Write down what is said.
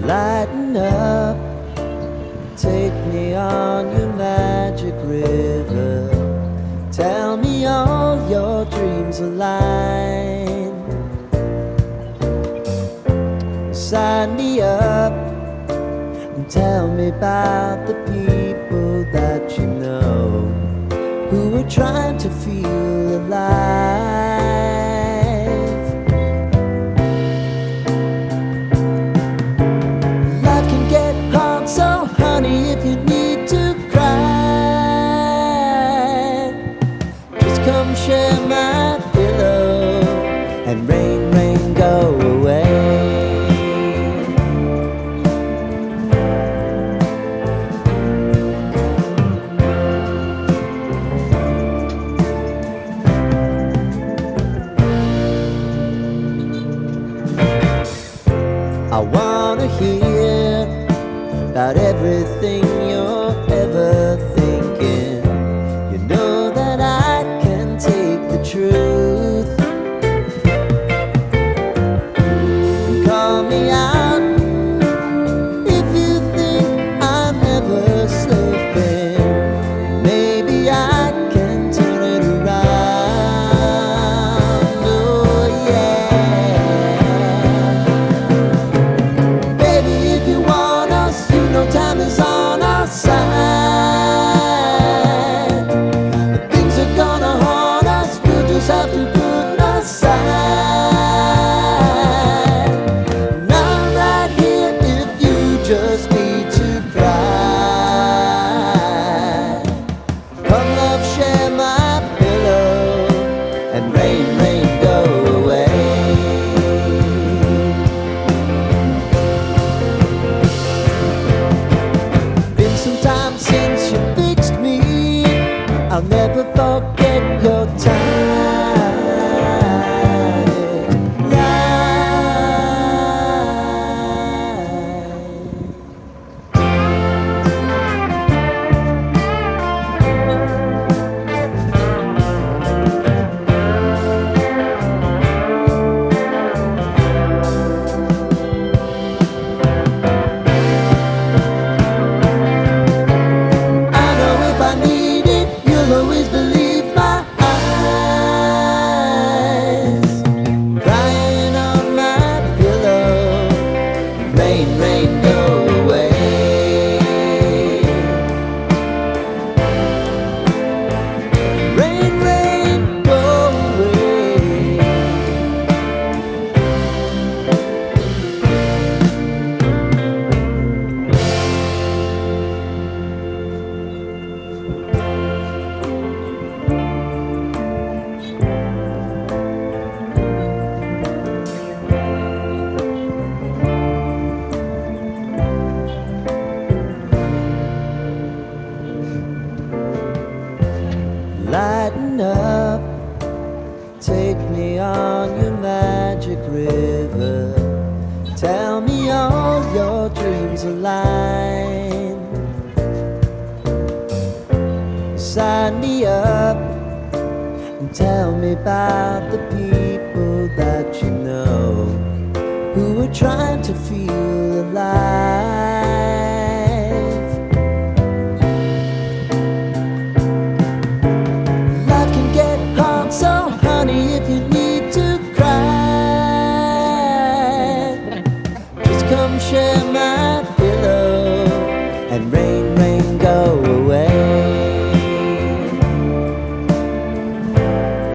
Lighten up, take me on your magic river. Tell me all your dreams align. Sign me up and tell me about the people that you know who are trying to feel alive. Life can get hard, so honey, if you need to cry, just come share my pillow and rain, rain, go away. I wanna hear about everything you're ever thinking. You know that I can take the truth. Call me out if you think I'm ever slipping. Maybe I can turn it around. Oh yeah. Baby, if you want us, you know time is on our side. Things are gonna haunt us, we'll just have to put aside. And I'm right here if you just need to cry. Come love, share my pillow and rain, rain, go away. Been some time since you fixed me. I'll never forget your time. I know if I need it, you'll always believe my eyes. Crying on my pillow, rain, rain, go away. Rain, rain, go away. Lighten up, take me on your magic river. Tell me all your dreams align. Sign me up and tell me about the people that you know who are trying to feel alive.